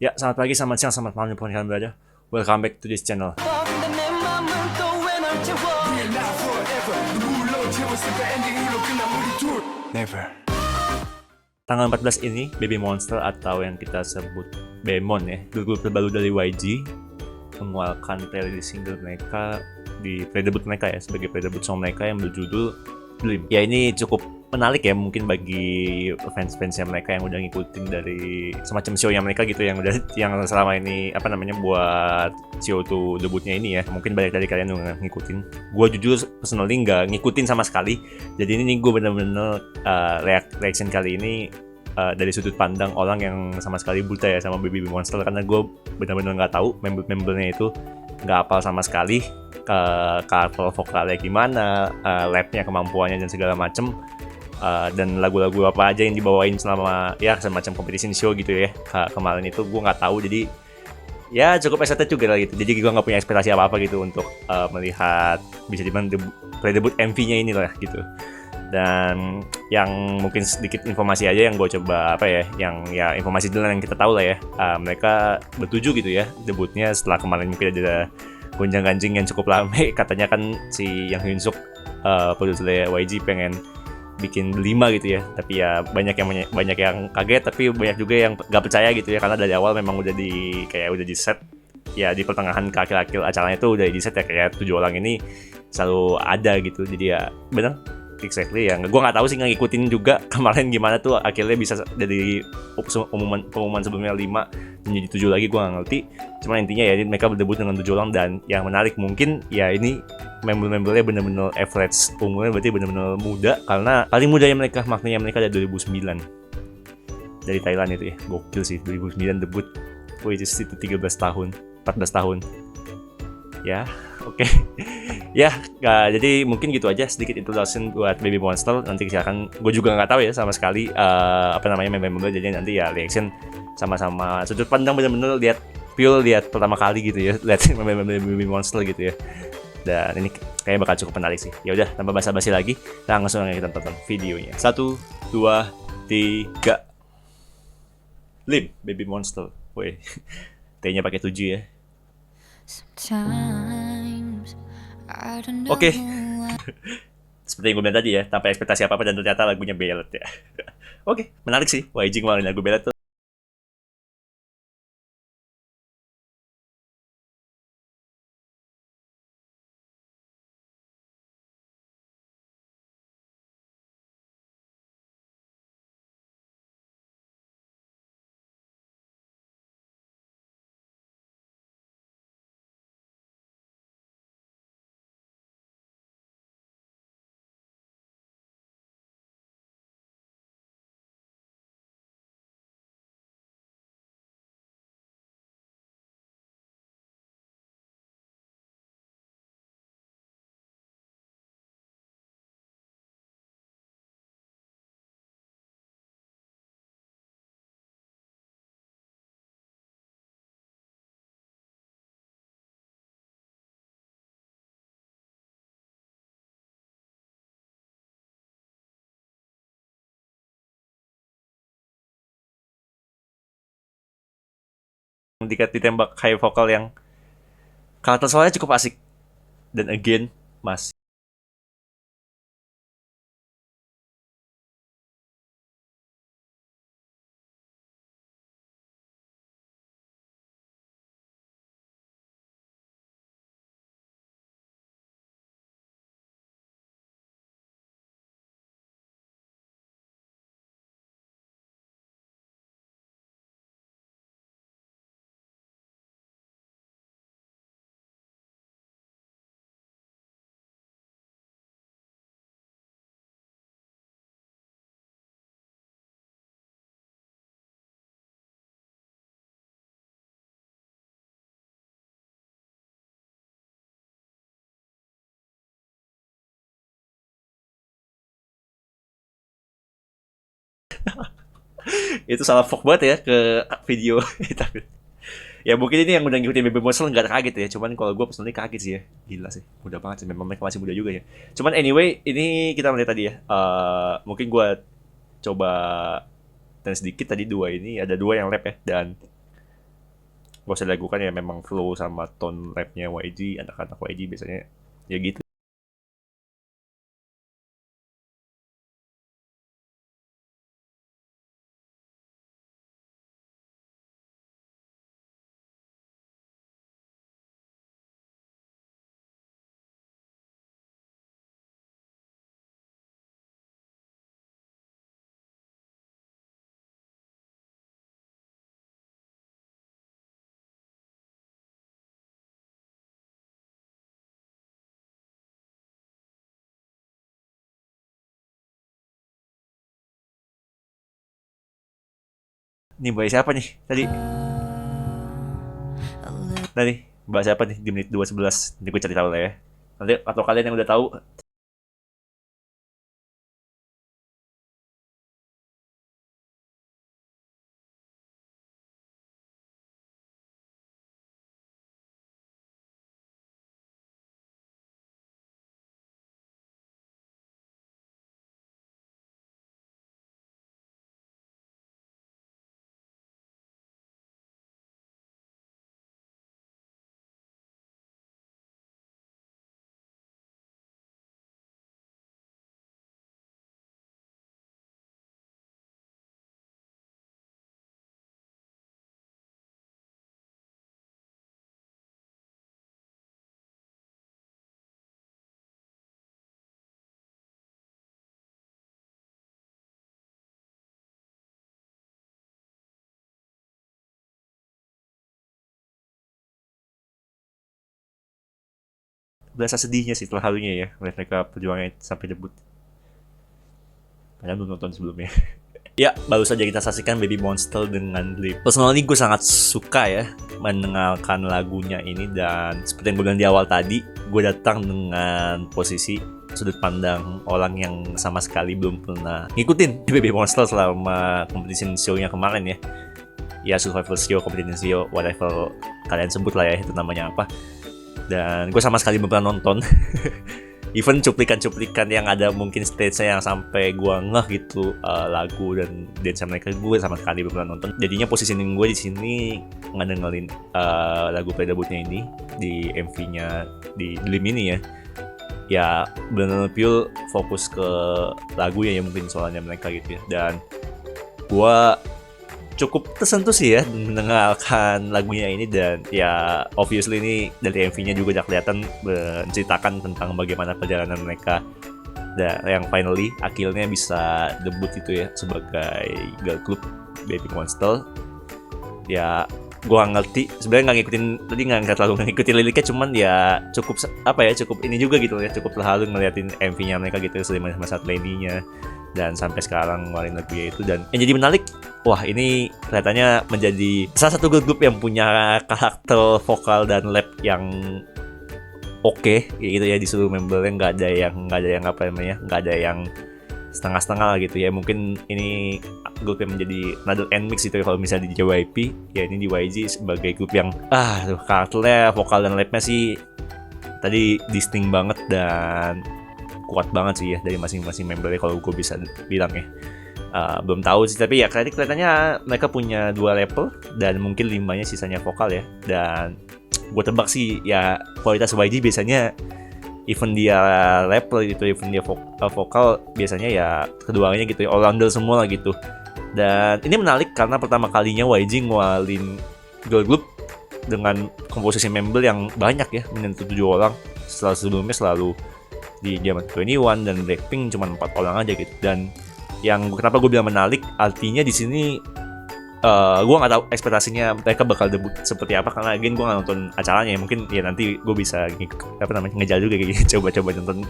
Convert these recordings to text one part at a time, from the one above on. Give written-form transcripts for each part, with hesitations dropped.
Ya, selamat pagi, selamat siang, selamat malam, dimanapun kalian berada. Welcome back to this channel. Never. Tanggal 14 ini, Baby Monster atau yang kita sebut Bemon ya, grup terbaru dari YG, mengeluarkan playlist single mereka di pre-debut mereka ya, sebagai pre-debut song mereka yang berjudul Dream. Ya, ini cukup menarik ya mungkin bagi fans-fansnya mereka yang udah ngikutin dari semacam show yang mereka gitu, yang udah yang selama ini buat show tuh debutnya ini ya. Mungkin banyak dari kalian yang ngikutin. Gue jujur personally nggak ngikutin sama sekali. Jadi ini gue bener-bener reaction kali ini dari sudut pandang orang yang sama sekali buta ya sama Baby Monster, karena gue bener-bener nggak tahu member-membernya itu, nggak hafal sama sekali karakter vokalnya gimana, rapnya, kemampuannya dan segala macem. Dan lagu-lagu apa aja yang dibawain selama ya semacam competition show gitu ya kemarin itu gue nggak tahu, jadi ya cukup excited juga lah gitu. Jadi gue nggak punya ekspektasi apa gitu untuk melihat bisa dibilang pre-debut MV-nya ini lah gitu. Dan yang mungkin sedikit informasi aja yang gue coba yang ya informasi dulu yang kita tahu lah ya, mereka bertuju gitu ya debutnya setelah kemarin mungkin ada gonjang-ganjing yang cukup lama. Katanya kan si Yang Hyunsuk produser YG pengen bikin 5 gitu ya, tapi ya banyak yang kaget, tapi banyak juga yang nggak percaya gitu ya, karena dari awal memang udah di set ya, di pertengahan ke akhir-akhir acaranya itu udah di set ya, kayak 7 orang ini selalu ada gitu. Jadi ya bener exactly ya, gue nggak tahu sih, nggak ngikutin juga kemarin gimana tuh akhirnya bisa dari pengumuman sebelumnya 5 menjadi 7 lagi, gue nggak ngerti. Cuman intinya ya mereka berdebut dengan 7 orang, dan yang menarik mungkin ya ini member-membernya bener-bener average umurnya berarti bener-bener muda, karena paling muda yang maknanya mereka dari 2009 dari Thailand itu ya. Gokil sih, 2009 debut, which is itu 13 tahun 14 tahun ya. Oke. Ya, jadi mungkin gitu aja sedikit introduction buat Baby Monster. Nanti silakan, gue juga nggak tahu ya sama sekali member-member, jadi nanti ya reaction sama-sama sudut pandang bener-bener lihat pertama kali gitu ya, lihat member Baby Monster gitu ya. Dan ini kayaknya bakal cukup menarik sih. Ya udah, tanpa basa-basi lagi, langsung aja kita tonton videonya. 1, 2, 3. Lim, Baby Monster. Woi, T-nya pakai 7 ya. Oke. Seperti yang gue bilang tadi ya, tanpa ekspektasi apa-apa, dan ternyata lagunya ballad ya. Oke, menarik sih YG ngeluarin lagu ballad tuh. Ditembak high vokal yang karakter soalnya cukup asik, dan again masih itu salah fok banget ya ke video. Tapi ya mungkin ini yang udah ngikutin Baby Monster nggak kaget ya, cuman kalau gue personally kaget sih ya. Gila sih, muda banget sih, memang mereka masih muda juga ya. Cuman anyway, ini kita melihat tadi ya, mungkin gue coba dan sedikit tadi, dua ini ada dua yang lab ya, dan gak usah diragukan ya, memang flow sama tone rapnya YG, anak-anak YG biasanya ya gitu. Nih bahas siapa nih tadi? Tadi bahas siapa nih di menit 2:11? Nanti gue cari tahu lah ya. Nanti atau kalian yang udah tahu, 11 sedihnya sih setelah halunya ya, melihat mereka perjuangannya sampai debut. Padahal belum nonton sebelumnya. Ya, baru saja kita saksikan Baby Monster dengan Blip. Personally gue sangat suka ya mendengarkan lagunya ini, dan seperti yang gue bilang di awal tadi, gue datang dengan posisi sudut pandang orang yang sama sekali belum pernah ngikutin Baby Monster selama competition show-nya kemarin ya. Ya, survival show, competition show, whatever kalian sebut lah ya itu namanya apa. Dan gue sama sekali belum pernah nonton. Even cuplikan-cuplikan yang ada mungkin stage-nya yang sampai gue ngeh gitu, lagu dan dance mereka gue sama sekali belum pernah nonton. Jadinya positioning gue di sini ngedengerin lagu pre-debutnya ini di MV-nya di Dream ini ya. Ya benar-benar pure fokus ke lagunya ya mungkin soalnya mereka gitu ya. Dan gue cukup tersentuh sih ya mendengarkan lagunya ini, dan ya obviously ini dari MV-nya juga udah kelihatan menceritakan tentang bagaimana perjalanan mereka yang finally akhirnya bisa debut itu ya sebagai girl group Baby Monster. Ya gua ngerti sebenarnya nggak ngikutin tadi, nggak terlalu ngikutin liriknya, cuman ya cukup apa ya, cukup ini juga gitu ya, cukup terharu ngeliatin MV-nya mereka gitu selama masa trainee-nya dan sampai sekarang ngeluarin lagunya itu. Dan yang jadi menarik, wah ini kelihatannya menjadi salah satu girl group yang punya karakter vokal dan rap yang oke gitu ya di seluruh membernya. Nggak ada yang apa namanya, nggak ada yang setengah-setengah lah gitu ya. Mungkin ini grup yang menjadi another end mix gitu ya kalau misalnya di JYP, ya ini di YG sebagai grup yang karakternya, vokal dan rapnya sih tadi distinct banget dan kuat banget sih ya dari masing-masing membernya kalau gue bisa bilang ya. Belum tahu sih, tapi ya kelihatannya mereka punya 2 level dan mungkin 5-nya sisanya vokal ya. Dan gue tebak sih ya kualitas YG biasanya even dia level gitu, even dia vokal biasanya ya keduanya gitu ya, all-rounder semua lah gitu. Dan ini menarik karena pertama kalinya YG ngeluarin girl group dengan komposisi member yang banyak ya, menyentuh 7 orang. Setelah sebelumnya selalu di zaman 21 dan Blackpink cuma 4 orang aja gitu. Dan yang kenapa gue bilang menarik, artinya di sini gue nggak tahu ekspektasinya mereka bakal debut seperti apa, karena again gue nggak nonton acaranya. Mungkin ya nanti gue bisa ngejar juga kayak gitu, coba nonton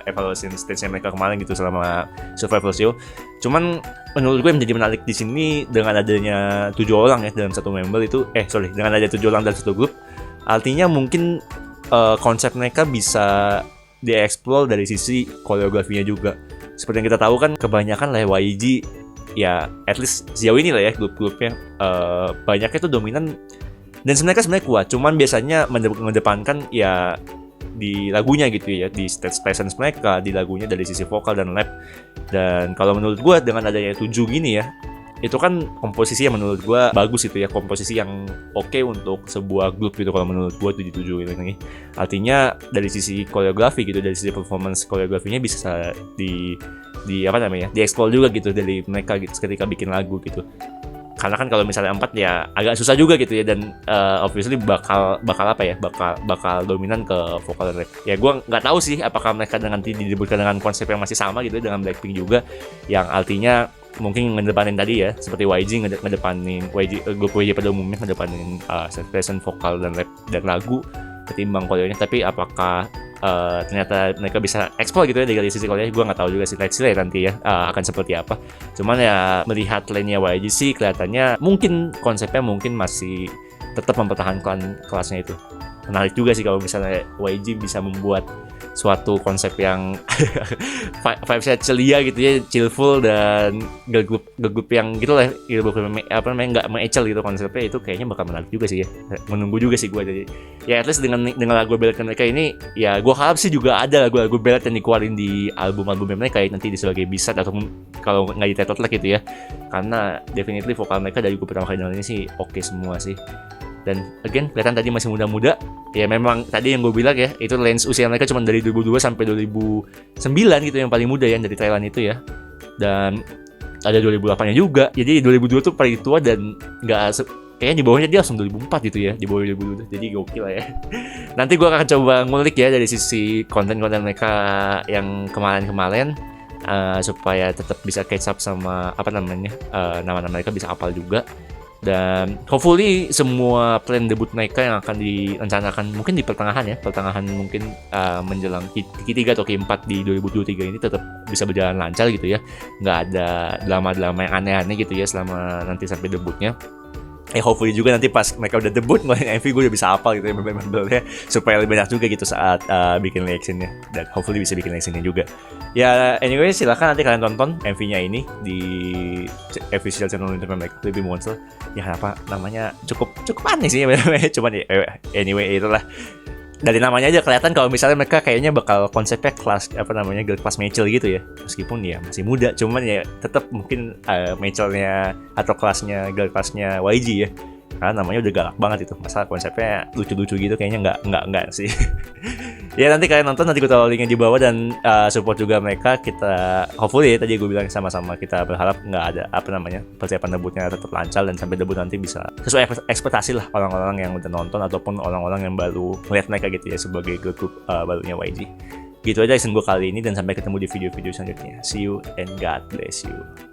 evaluasi stage-nya mereka kemarin gitu selama survival show. Cuman menurut gue yang menjadi menarik di sini dengan adanya 7 orang ya dalam satu member itu, dengan ada 7 orang dalam satu grup, artinya mungkin konsep mereka bisa dieksplor dari sisi koreografinya juga. Seperti yang kita tahu kan kebanyakan lah YG ya, at least sejauh ini lah ya grup-grupnya banyaknya tuh dominan dan sebenarnya kuat, cuman biasanya mengedepankan ya di lagunya gitu ya, di stage presence mereka di lagunya dari sisi vokal dan rap. Dan kalau menurut gue dengan adanya 7 gini ya, itu kan komposisi yang menurut gue bagus itu ya, komposisi yang oke untuk sebuah grup gitu kalau menurut gue 77 ini. Artinya dari sisi koreografi gitu, dari sisi performance koreografinya bisa di dieksplor juga gitu dari mereka gitu ketika bikin lagu gitu. Karena kan kalau misalnya 4 ya agak susah juga gitu ya, dan obviously bakal dominan ke vokal dan rap. Ya gue nggak tahu sih apakah mereka nanti didebutkan dengan konsep yang masih sama gitu dengan Blackpink juga, yang artinya mungkin ngedepanin tadi ya, seperti YG ngedepanin grup YG pada umumnya ngedepanin version vokal dan rap dan lagu ketimbang koreonya. Tapi apakah ternyata mereka bisa explore gitu ya dari sisi korea, gue nggak tahu juga sih. Let's see nanti ya akan seperti apa. Cuman ya melihat lainnya YG sih kelihatannya mungkin konsepnya mungkin masih tetap mempertahankan kelasnya itu. Menarik juga sih kalau misalnya YG bisa membuat suatu konsep yang vibes-nya celia gitu ya, chillful dan girl group yang gitu lah, nggak mengecel gitu konsepnya. Itu kayaknya bakal menarik juga sih ya, menunggu juga sih gue. Jadi ya at least dengan lagu ballad mereka ini ya gue harap sih juga ada lagu ballad yang dikeluarin di album-albumnya mereka ya, nanti sebagai B-side atau kalau nggak di title track gitu ya, karena definitely vokal mereka dari gue pertama kali dengar ini sih oke semua sih. Dan again kelihatan tadi masih muda-muda ya, memang tadi yang gue bilang ya, itu range usia mereka cuma dari 2002 sampai 2009 gitu yang paling muda ya dari Thailand itu ya, dan ada 2008 nya juga. Jadi 2002 tuh paling tua dan nggak kayaknya di bawahnya dia langsung 2004 gitu ya, di bawah 2002. Jadi gokil lah ya. Nanti gue akan coba ngulik ya dari sisi konten-konten mereka yang kemarin-kemarin supaya tetap bisa catch up sama nama-nama mereka bisa hafal juga. Dan hopefully semua plan debut mereka yang akan direncanakan mungkin di pertengahan mungkin menjelang Q3 atau Q4 di 2023 ini tetap bisa berjalan lancar gitu ya, nggak ada drama-drama yang aneh-aneh gitu ya selama nanti sampai debutnya. Hopefully juga nanti pas mereka udah debut ngeluarin MV gue udah bisa hafal gitu ya member-membernya, supaya lebih banyak juga gitu saat bikin reactionnya, dan hopefully bisa bikin reactionnya juga. Ya anyway, silahkan nanti kalian tonton MV-nya ini di official channel YouTube mereka, Baby Monster. Ya kenapa namanya cukup aneh sih cuman ya anyway itulah. Dari namanya aja kelihatan kalau misalnya mereka kayaknya bakal konsepnya kelas girl class Mitchell gitu ya, meskipun ya masih muda, cuman ya tetap mungkin Mitchellnya atau kelasnya girl classnya YG ya, karena namanya udah galak banget itu. Masa konsepnya lucu-lucu gitu kayaknya nggak sih. Ya nanti kalian nonton, nanti gue taruh linknya di bawah, dan support juga mereka. Kita hopefully ya, tadi gue bilang sama-sama kita berharap nggak ada persiapan debutnya tetap lancar, dan sampai debut nanti bisa sesuai ekspektasi lah orang-orang yang udah nonton ataupun orang-orang yang baru melihat mereka gitu ya sebagai girl group barunya YG. Gitu aja gue kali ini, dan sampai ketemu di video-video selanjutnya. See you and God bless you.